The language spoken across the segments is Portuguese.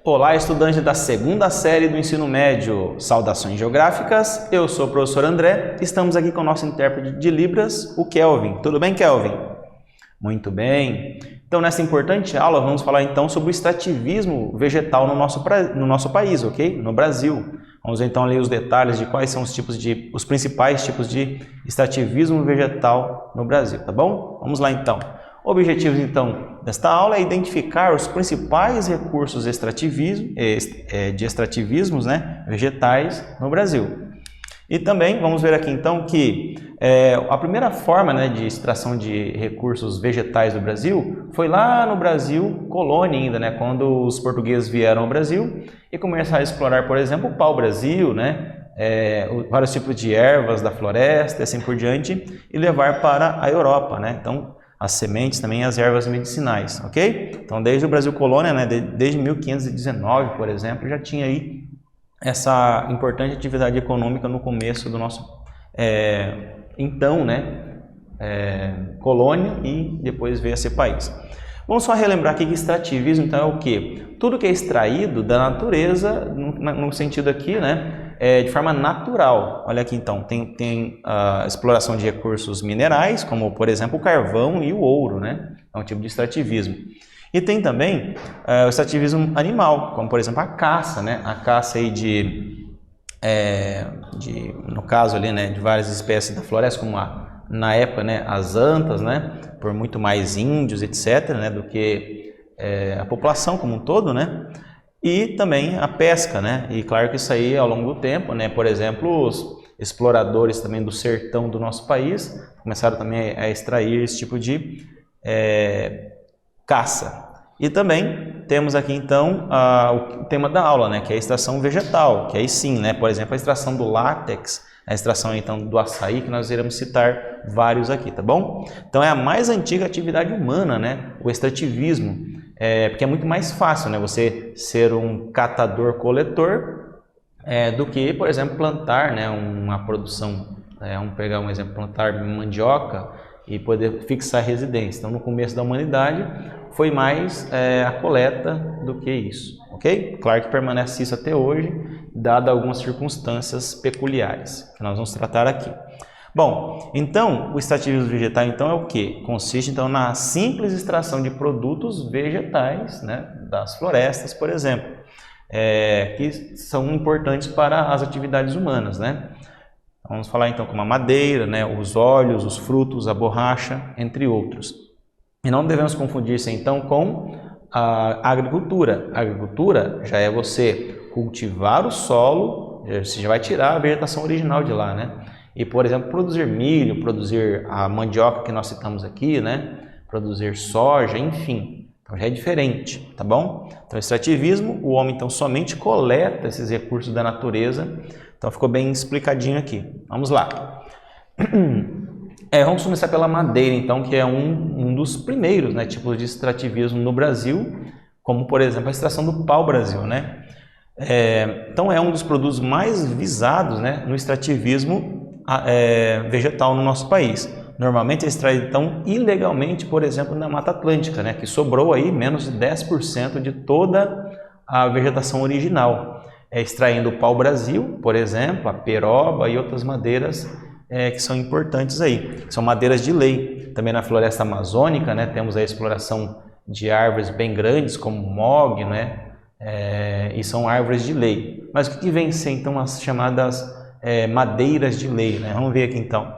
Olá, estudante da segunda série do ensino médio, saudações geográficas, eu sou o professor André, estamos aqui com o nosso intérprete de Libras, o Kelvin. Tudo bem, Kelvin? Muito bem. Então, nessa importante aula, vamos falar então sobre o extrativismo vegetal no nosso país, ok? No Brasil. Vamos ver então ali os detalhes de quais são os principais tipos de extrativismo vegetal no Brasil, tá bom? Vamos lá então. O objetivo, então, desta aula é identificar os principais recursos de extrativismos, vegetais no Brasil. E também vamos ver aqui, então, que a primeira forma de extração de recursos vegetais do Brasil foi lá no Brasil colônia ainda, quando os portugueses vieram ao Brasil e começaram a explorar, por exemplo, o pau-brasil, vários tipos de ervas da floresta e assim por diante, e levar para a Europa, Então, as sementes também, as ervas medicinais, ok? Então, desde o Brasil colônia, desde 1519, por exemplo, já tinha aí essa importante atividade econômica no começo do nosso, colônia e depois veio a ser país. Vamos só relembrar aqui que extrativismo, então, é o quê? Tudo que é extraído da natureza, no sentido aqui, de forma natural. Olha aqui então, tem a exploração de recursos minerais, como por exemplo o carvão e o ouro, É um tipo de extrativismo. E tem também o extrativismo animal, como por exemplo a caça, A caça aí no caso ali, de várias espécies da floresta, como na época, as antas, por muito mais índios, etc., do que a população como um todo, E também a pesca, E claro que isso aí ao longo do tempo, Por exemplo, os exploradores também do sertão do nosso país começaram também a extrair esse tipo de caça. E também temos aqui então o tema da aula, que é a extração vegetal, que aí sim, por exemplo, a extração do látex, a extração então do açaí, que nós iremos citar vários aqui, tá bom? Então é a mais antiga atividade humana, o extrativismo. Porque é muito mais fácil, você ser um catador-coletor do que, por exemplo, plantar, uma produção. Vamos pegar um exemplo, plantar mandioca e poder fixar residência. Então, no começo da humanidade, foi mais a coleta do que isso, ok? Claro que permanece isso até hoje, dado algumas circunstâncias peculiares, que nós vamos tratar aqui. Bom, então, o extrativismo vegetal então é o que? Consiste então na simples extração de produtos vegetais, das florestas, por exemplo, que são importantes para as atividades humanas, Vamos falar então como a madeira, os óleos, os frutos, a borracha, entre outros. E não devemos confundir-se então com a agricultura. A agricultura já é você cultivar o solo, você já vai tirar a vegetação original de lá, E, por exemplo, produzir milho, produzir a mandioca que nós citamos aqui, Produzir soja, enfim. Então já é diferente, tá bom? Então, extrativismo, o homem então somente coleta esses recursos da natureza. Então ficou bem explicadinho aqui. Vamos lá. Vamos começar pela madeira, então, que é um dos primeiros tipos de extrativismo no Brasil, como, por exemplo, a extração do pau-brasil, Então é um dos produtos mais visados no extrativismo vegetal no nosso país. Normalmente é extraído então ilegalmente, por exemplo, na Mata Atlântica, que sobrou aí menos de 10% de toda a vegetação original. Extraindo o pau-brasil, por exemplo, a peroba e outras madeiras que são importantes aí, que são madeiras de lei. Também na floresta amazônica, temos a exploração de árvores bem grandes, como o MOG, e são árvores de lei. Mas o que vem ser então as chamadas madeiras de lei, Vamos ver aqui então.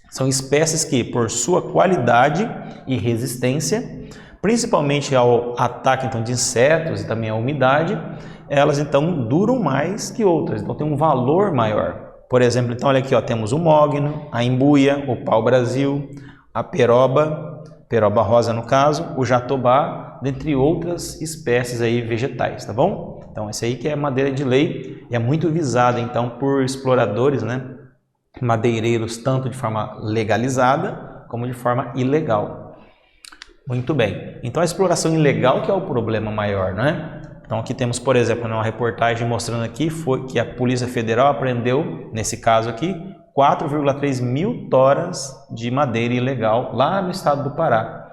São espécies que, por sua qualidade e resistência, principalmente ao ataque então, de insetos e também à umidade, elas então duram mais que outras, então tem um valor maior. Por exemplo, então olha aqui, temos o mogno, a embuia, o pau-brasil, a peroba rosa no caso, o jatobá, dentre outras espécies aí vegetais, tá bom? Então esse aí que é madeira de lei e é muito visada então por exploradores, madeireiros, tanto de forma legalizada como de forma ilegal. Muito bem. Então a exploração ilegal que é o problema maior, Então aqui temos, por exemplo, uma reportagem mostrando aqui que a Polícia Federal apreendeu, nesse caso aqui, 4,3 mil toras de madeira ilegal lá no estado do Pará.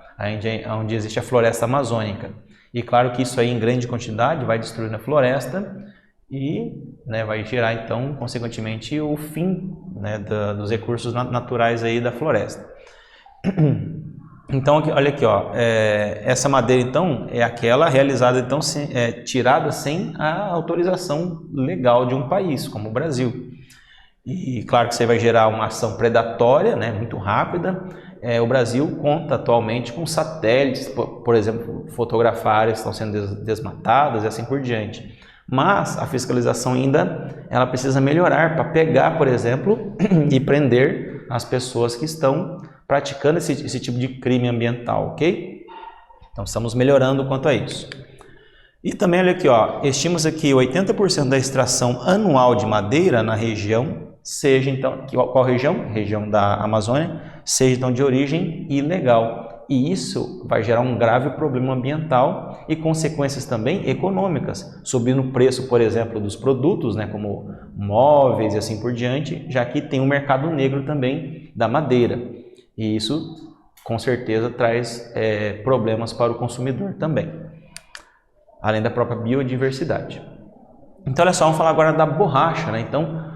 onde existe a floresta amazônica. E claro que isso aí em grande quantidade vai destruir a floresta e, né, vai gerar então, consequentemente, o fim, né, dos recursos naturais aí da floresta. Então, olha aqui, ó, essa madeira então é aquela realizada então tirada sem a autorização legal de um país, como o Brasil. E claro que você vai gerar uma ação predatória, né, muito rápida. O Brasil conta atualmente com satélites, por exemplo, fotografar áreas que estão sendo desmatadas e assim por diante. Mas a fiscalização ainda ela precisa melhorar para pegar, por exemplo, e prender as pessoas que estão praticando esse tipo de crime ambiental, ok? Então estamos melhorando quanto a isso. E também, olha aqui, ó, estima-se que 80% da extração anual de madeira na região seja então, qual região? Região da Amazônia, seja então de origem ilegal. E isso vai gerar um grave problema ambiental e consequências também econômicas, subindo o preço, por exemplo, dos produtos, né, como móveis e assim por diante, já que tem um mercado negro também da madeira. E isso, com certeza, traz problemas para o consumidor também, além da própria biodiversidade. Então, olha só, vamos falar agora da borracha, né? Então,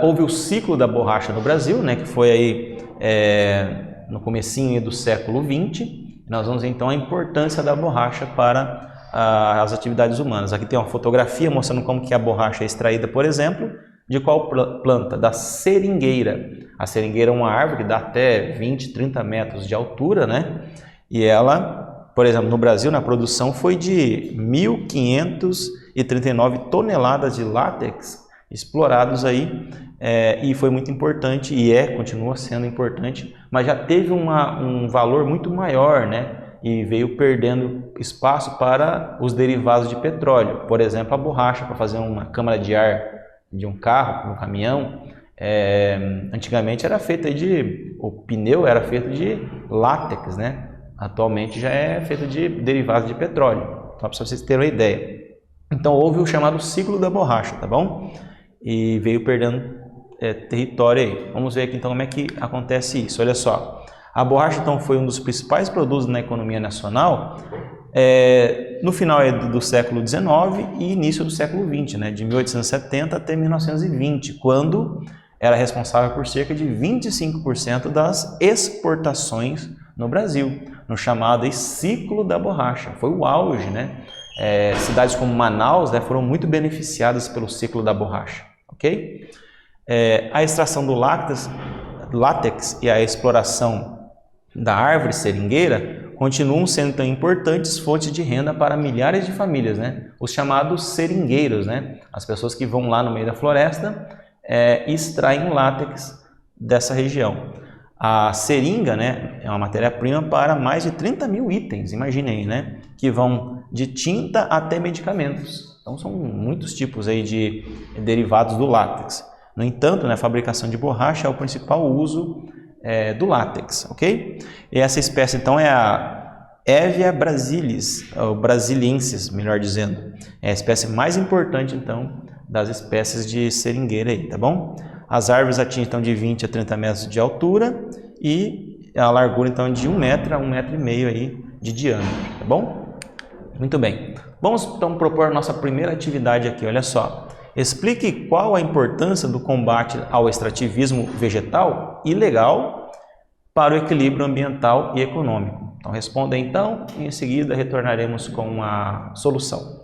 houve o ciclo da borracha no Brasil, né, que foi aí no comecinho do século XX. Nós vamos ver então a importância da borracha para as atividades humanas. Aqui tem uma fotografia mostrando como que a borracha é extraída, por exemplo, de qual planta? Da seringueira. A seringueira é uma árvore que dá até 20, 30 metros de altura, né? E ela, por exemplo, no Brasil, na produção foi de 1.539 toneladas de látex explorados aí, e foi muito importante, e continua sendo importante, mas já teve um valor muito maior, né? E veio perdendo espaço para os derivados de petróleo. Por exemplo, a borracha para fazer uma câmara de ar de um carro, um caminhão, antigamente era feita o pneu era feito de látex, né? Atualmente já é feito de derivados de petróleo. Então, para vocês terem uma ideia. Então, houve o chamado ciclo da borracha, tá bom? E veio perdendo território aí. Vamos ver aqui então como é que acontece isso. Olha só, a borracha então foi um dos principais produtos na economia nacional no final do século XIX e início do século XX, né, de 1870 até 1920, quando era responsável por cerca de 25% das exportações no Brasil, no chamado ciclo da borracha. Foi o auge, né? Cidades como Manaus, né, foram muito beneficiadas pelo ciclo da borracha, ok? A extração do látex e a exploração da árvore seringueira continuam sendo tão importantes fontes de renda para milhares de famílias, né? Os chamados seringueiros, né? As pessoas que vão lá no meio da floresta e extraem látex dessa região. A seringa, né, é uma matéria-prima para mais de 30 mil itens, imaginem, né? Que vão de tinta até medicamentos. Então são muitos tipos aí de derivados do látex. No entanto, né, a fabricação de borracha é o principal uso do látex, ok? E essa espécie então é a Hevea brasilis, ou brasiliensis, melhor dizendo. É a espécie mais importante então das espécies de seringueira aí, tá bom? As árvores atingem então de 20 a 30 metros de altura e a largura então de 1 metro a 1,5 metro aí de diâmetro, tá bom? Muito bem. Vamos então propor a nossa primeira atividade aqui, olha só. Explique qual a importância do combate ao extrativismo vegetal ilegal para o equilíbrio ambiental e econômico. Então responda então e em seguida retornaremos com a solução.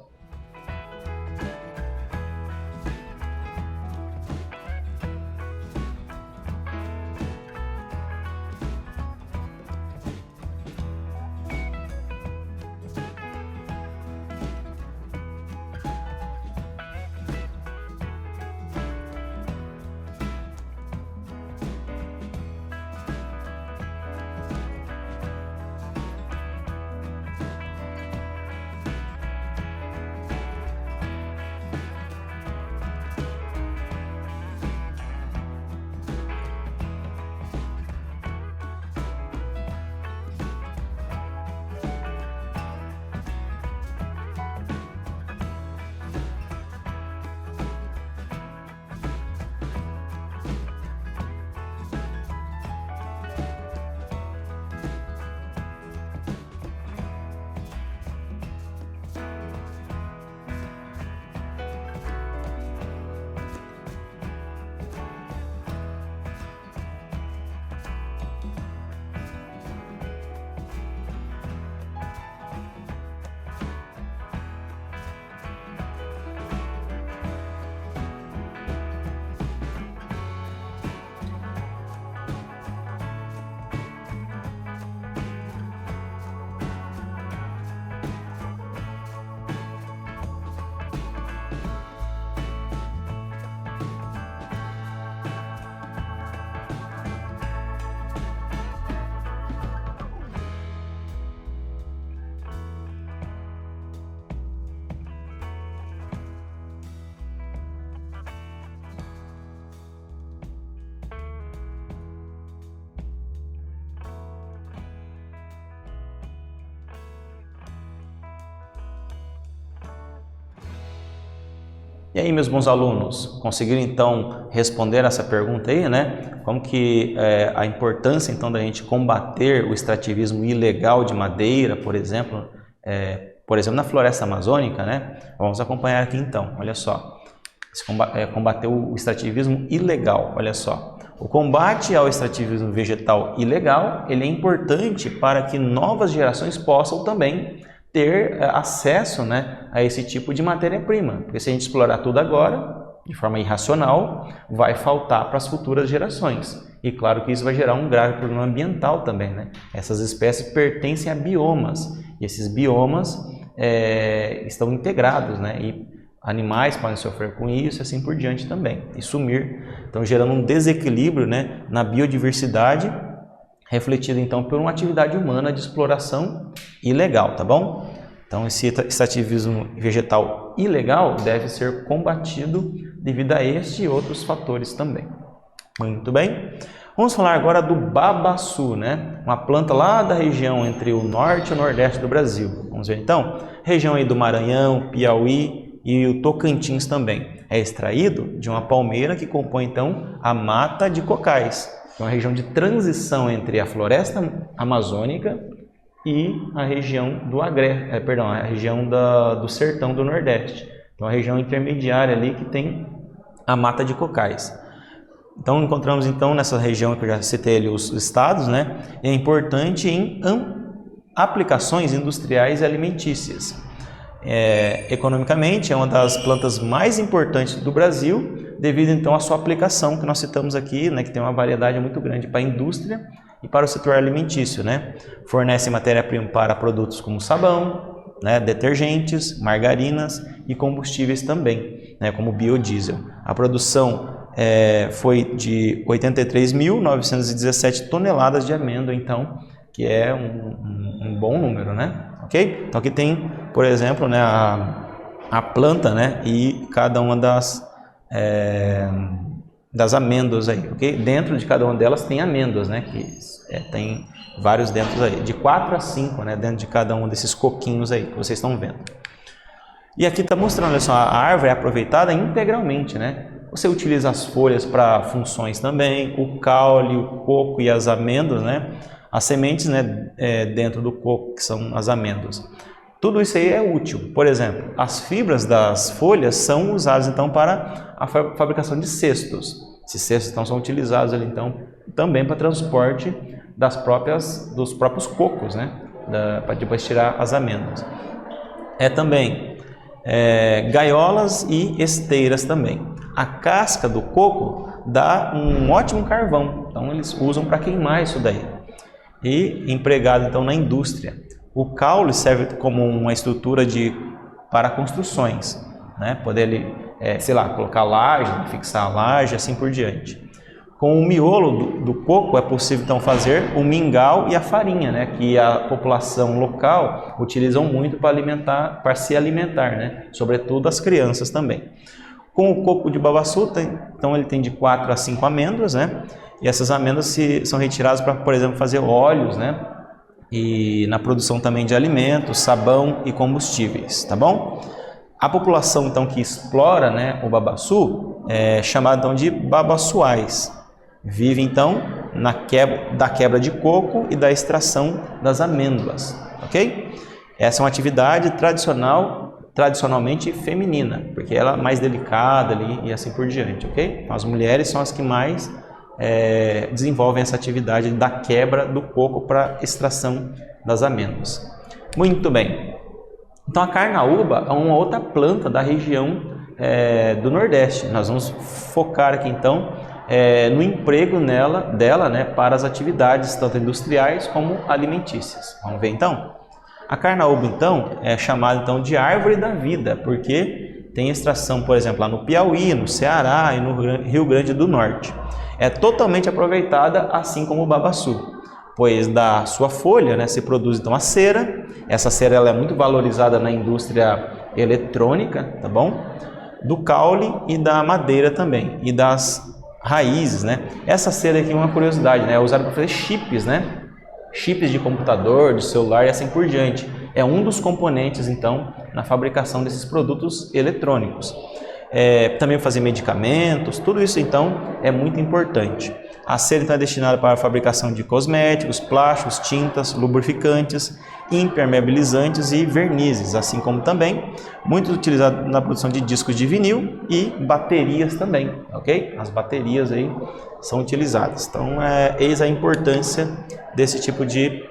E aí, meus bons alunos, conseguiram então responder essa pergunta aí, né? Como que a importância então da gente combater o extrativismo ilegal de madeira, por exemplo na floresta amazônica, né? Vamos acompanhar aqui então, olha só. Combater o extrativismo ilegal, olha só. O combate ao extrativismo vegetal ilegal, ele é importante para que novas gerações possam também ter acesso, né, a esse tipo de matéria-prima. Porque se a gente explorar tudo agora, de forma irracional, vai faltar para as futuras gerações. E claro que isso vai gerar um grave problema ambiental também, né? Essas espécies pertencem a biomas, e esses biomas estão integrados, né? E animais podem sofrer com isso e assim por diante também, e sumir. Então, gerando um desequilíbrio, né, na biodiversidade, refletido então por uma atividade humana de exploração ilegal, tá bom? Então, esse extrativismo vegetal ilegal deve ser combatido devido a este e outros fatores também. Muito bem. Vamos falar agora do babaçu, né? Uma planta lá da região entre o norte e o nordeste do Brasil. Vamos ver então? Região aí do Maranhão, Piauí e o Tocantins também. É extraído de uma palmeira que compõe então a mata de cocais. É uma região de transição entre a floresta amazônica e a região do a região do sertão do Nordeste. Então, a região intermediária ali que tem a mata de cocais. Então, encontramos então nessa região que eu já citei ali os estados, né? É importante em aplicações industriais e alimentícias. Economicamente, é uma das plantas mais importantes do Brasil, devido então à sua aplicação que nós citamos aqui, né? Que tem uma variedade muito grande para a indústria e para o setor alimentício, né? Fornece matéria-prima para produtos como sabão, né, detergentes, margarinas e combustíveis também, né, como biodiesel. A produção foi de 83.917 toneladas de amêndoa, então, que é um bom número, né? Ok? Então aqui tem, por exemplo, né, a planta, né, e cada uma das amêndoas aí, ok? Dentro de cada uma delas tem amêndoas, né? Que tem vários dentro aí, de 4 a 5, né? Dentro de cada um desses coquinhos aí que vocês estão vendo. E aqui está mostrando, olha só, a árvore é aproveitada integralmente, né? Você utiliza as folhas para funções também, o caule, o coco e as amêndoas, né? As sementes, né? Dentro do coco, que são as amêndoas. Tudo isso aí é útil. Por exemplo, as fibras das folhas são usadas então para a fabricação de cestos. Esses cestos então são utilizados ali então também para transporte dos próprios cocos, né? Para depois tirar as amêndoas. Também gaiolas e esteiras também. A casca do coco dá um ótimo carvão, então eles usam para queimar isso daí. E empregado então na indústria. O caule serve como uma estrutura para construções, né? Poder colocar laje, fixar a laje, assim por diante. Com o miolo do coco é possível então fazer o mingau e a farinha, né? Que a população local utilizam muito para se alimentar, né? Sobretudo as crianças também. Com o coco de babaçu, então ele tem de 4 a 5 amêndoas, né? E essas amêndoas são retiradas para, por exemplo, fazer óleos, né? E na produção também de alimentos, sabão e combustíveis, tá bom? A população então que explora, né, o babaçu é chamada então de babaçuais. Vive então da quebra de coco e da extração das amêndoas, ok? Essa é uma atividade tradicionalmente feminina, porque ela é mais delicada ali e assim por diante, ok? Então, as mulheres são as que mais desenvolvem essa atividade da quebra do coco para extração das amêndoas. Muito bem. Então a carnaúba é uma outra planta da região do Nordeste. Nós vamos focar aqui então no emprego dela, né, para as atividades tanto industriais como alimentícias. Vamos ver então? A carnaúba então é chamada então de árvore da vida, porque tem extração, por exemplo, lá no Piauí, no Ceará e no Rio Grande do Norte. É totalmente aproveitada, assim como o babaçu, pois da sua folha, né, se produz então a cera. Essa cera ela é muito valorizada na indústria eletrônica, tá bom? Do caule e da madeira também, e das raízes, né? Essa cera aqui é uma curiosidade, né? É usada para fazer chips, né? Chips de computador, de celular e assim por diante. É um dos componentes então na fabricação desses produtos eletrônicos. também fazer medicamentos, tudo isso então é muito importante. A cera então é destinada para a fabricação de cosméticos, plásticos, tintas, lubrificantes, impermeabilizantes e vernizes, assim como também muito utilizado na produção de discos de vinil e baterias também, ok? As baterias aí são utilizadas. Então, eis a importância desse tipo de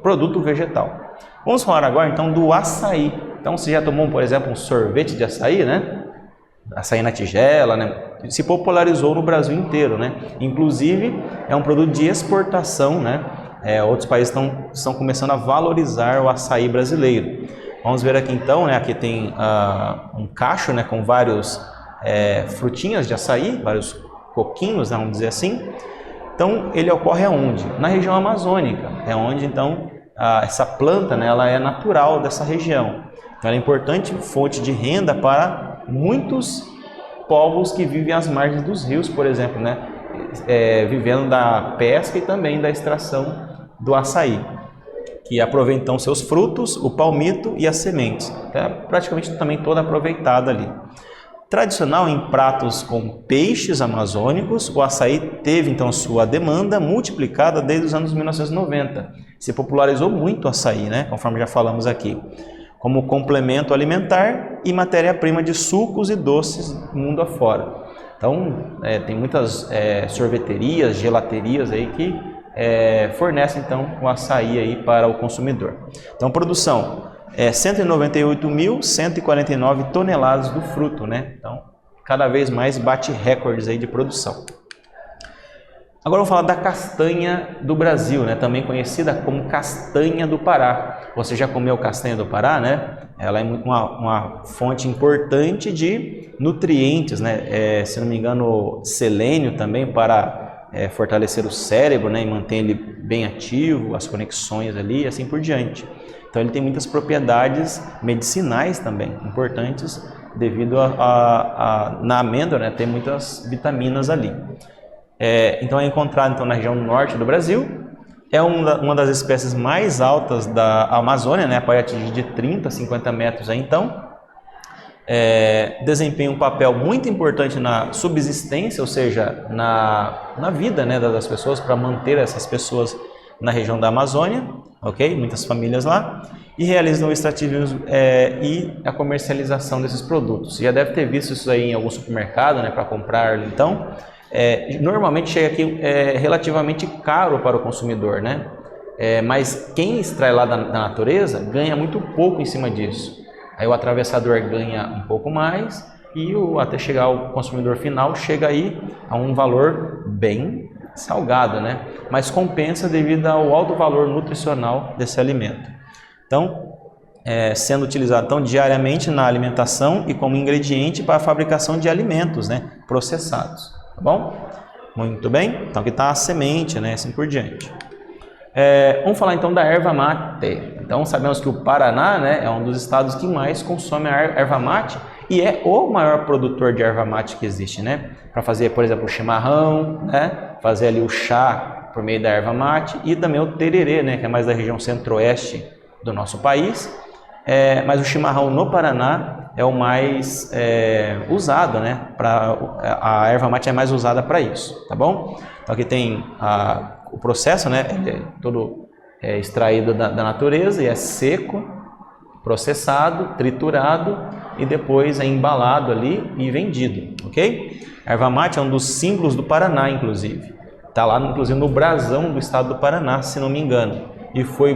produto vegetal. Vamos falar agora então do açaí. Então, você já tomou, por exemplo, um sorvete de açaí, né? Açaí na tigela, né? Se popularizou no Brasil inteiro, né? Inclusive, é um produto de exportação, né? Outros países estão começando a valorizar o açaí brasileiro. Vamos ver aqui então, né? Aqui tem um cacho, né? Com vários frutinhas de açaí, vários coquinhos, né? Vamos dizer assim. Então, ele ocorre aonde? Na região amazônica, é onde então essa planta, né? Ela é natural dessa região. Então, ela é importante fonte de renda para muitos povos que vivem às margens dos rios, por exemplo, né? Vivendo da pesca e também da extração do açaí, que aproveitam seus frutos, o palmito e as sementes. Praticamente também toda aproveitada ali. Tradicional em pratos com peixes amazônicos, o açaí teve então sua demanda multiplicada desde os anos 1990. Se popularizou muito o açaí, né? Conforme já falamos aqui, como complemento alimentar e matéria-prima de sucos e doces mundo afora. Então, tem muitas sorveterias, gelaterias aí que fornecem então o açaí aí para o consumidor. Então, produção 198.149 toneladas do fruto, né? Então, cada vez mais bate recordes aí de produção. Agora vamos falar da castanha do Brasil, né? Também conhecida como castanha do Pará. Você já comeu castanha do Pará, né? Ela é uma fonte importante de nutrientes, né? Se não me engano, selênio também para fortalecer o cérebro, né? E manter ele bem ativo, as conexões ali e assim por diante. Então ele tem muitas propriedades medicinais também importantes devido na amêndoa, né? Tem muitas vitaminas ali. Então é encontrado então, na região norte do Brasil. É uma das espécies mais altas da Amazônia, né? Pode atingir de 30 a 50 metros aí, então. Desempenha um papel muito importante na subsistência, ou seja, na vida, né, das pessoas, para manter essas pessoas na região da Amazônia, ok? Muitas famílias lá, e realizam o extrativismo e a comercialização desses produtos. Você já deve ter visto isso aí em algum supermercado, né, para comprar, então. Normalmente chega aqui relativamente caro para o consumidor, né? Mas quem extrai lá da natureza ganha muito pouco em cima disso. Aí o atravessador ganha um pouco mais e até chegar ao consumidor final chega aí a um valor bem salgado, né? Mas compensa devido ao alto valor nutricional desse alimento. Então, sendo utilizado então, diariamente na alimentação e como ingrediente para a fabricação de alimentos, né, processados. Tá bom? Muito bem. Então aqui está a semente, né, assim por diante. Vamos falar então da erva mate. Então sabemos que o Paraná, né, é um dos estados que mais consome a erva mate e é o maior produtor de erva mate que existe, né? Para fazer, por exemplo, o chimarrão, né? Fazer ali o chá por meio da erva mate e também o tererê, né? Que é mais da região centro-oeste do nosso país. Mas o chimarrão no Paraná é o mais usado, né? A erva mate é mais usada para isso, tá bom? Então aqui tem o processo, né? Ele é todo extraído da natureza e é seco, processado, triturado e depois é embalado ali e vendido, ok? A erva mate é um dos símbolos do Paraná, inclusive. Está lá, inclusive, no brasão do estado do Paraná, se não me engano. E foi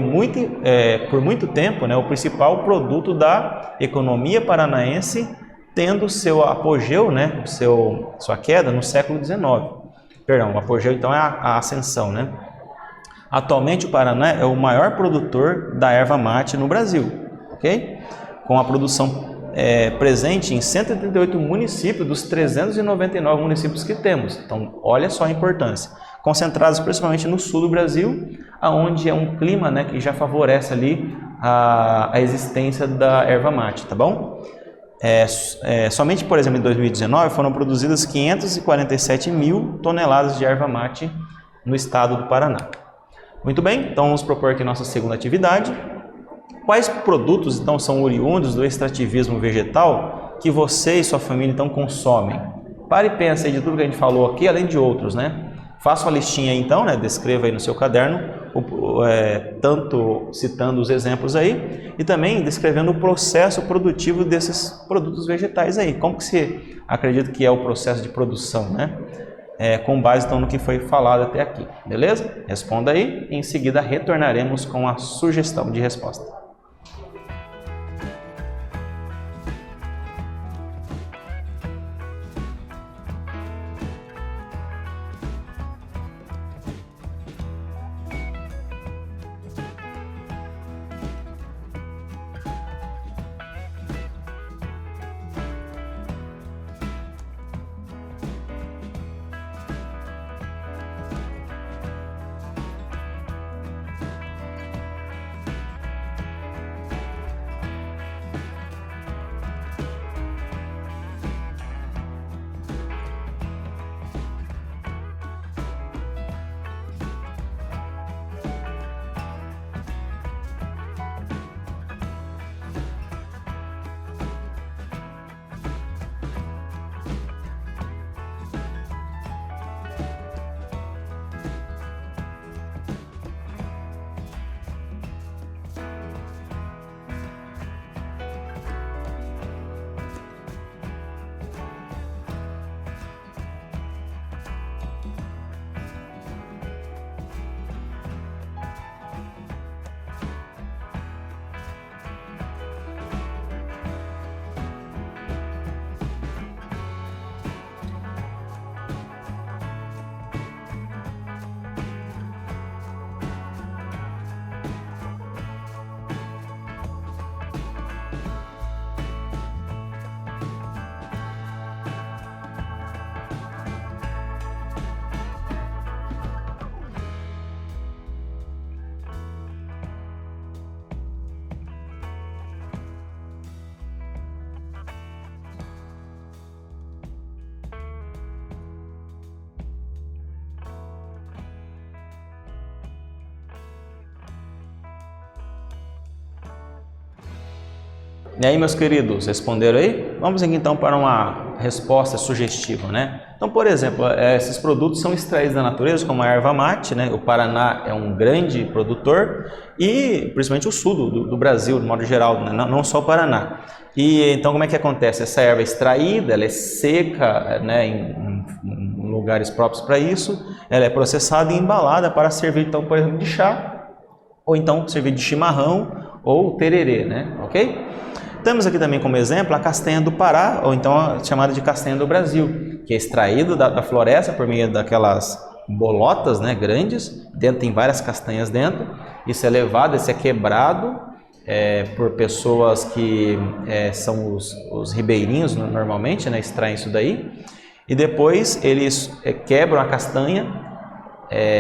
por muito tempo, né, o principal produto da economia paranaense, tendo seu apogeu, né, sua queda no século XIX. Perdão, o apogeu então é a ascensão, né? Atualmente o Paraná é o maior produtor da erva mate no Brasil, ok? Com a produção presente em 138 municípios dos 399 municípios que temos. Então, olha só a importância. Concentrados principalmente no sul do Brasil, aonde é um clima, né, que já favorece ali a existência da erva mate, tá bom? Somente, por exemplo, em 2019 foram produzidas 547 mil toneladas de erva mate no estado do Paraná. Muito bem, então vamos propor aqui nossa segunda atividade. quais produtos então são oriundos do extrativismo vegetal que você e sua família então consomem? Pare e pense aí de tudo que a gente falou aqui, além de outros, né? Faça uma listinha aí, então, né? Descreva aí no seu caderno, tanto citando os exemplos aí e também descrevendo o processo produtivo desses produtos vegetais aí. Como que você acredita que é o processo de produção, né? Com base então no que foi falado até aqui, beleza? Responda aí e em seguida retornaremos com a sugestão de resposta. E aí, meus queridos, responderam aí? Vamos aqui então para uma resposta sugestiva, né? Então, por exemplo, esses produtos são extraídos da natureza, como a erva mate, né? O Paraná é um grande produtor e principalmente o sul do Brasil, de modo geral, né? Não só o Paraná. E então, como é que acontece? Essa erva é extraída, ela é seca, né? Em lugares próprios para isso, ela é processada e embalada para servir, então, por exemplo, de chá, ou então servir de chimarrão ou tererê, né? Ok? Temos aqui também como exemplo a castanha do Pará, ou então a chamada de castanha do Brasil, que é extraído da floresta por meio daquelas bolotas, né, grandes, dentro tem várias castanhas dentro, isso é levado, isso é quebrado por pessoas que são os ribeirinhos normalmente, né, extraem isso daí, e depois eles quebram a castanha,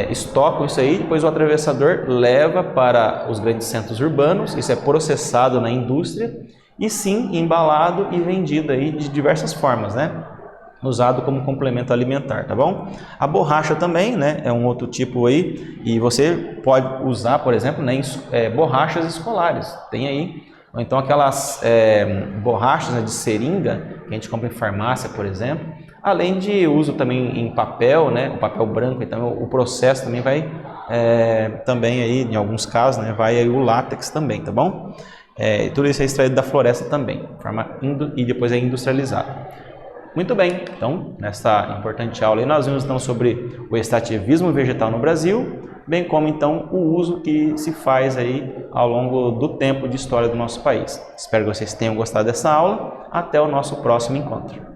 estocam isso aí, depois o atravessador leva para os grandes centros urbanos, isso é processado na indústria, e sim embalado e vendido aí de diversas formas, né? Usado como complemento alimentar, tá bom? A borracha também, né? É um outro tipo aí, e você pode usar, por exemplo, né, borrachas escolares, tem aí, ou então aquelas borrachas, né, de seringa, que a gente compra em farmácia, por exemplo, além de uso também em papel, né? O papel branco, então o processo também vai, também aí, em alguns casos, né, vai aí o látex também, tá bom? Tudo isso é extraído da floresta também, e depois é industrializado. Muito bem, então, nessa importante aula aí, nós vimos então sobre o extrativismo vegetal no Brasil, bem como então o uso que se faz aí ao longo do tempo de história do nosso país. Espero que vocês tenham gostado dessa aula. Até o nosso próximo encontro.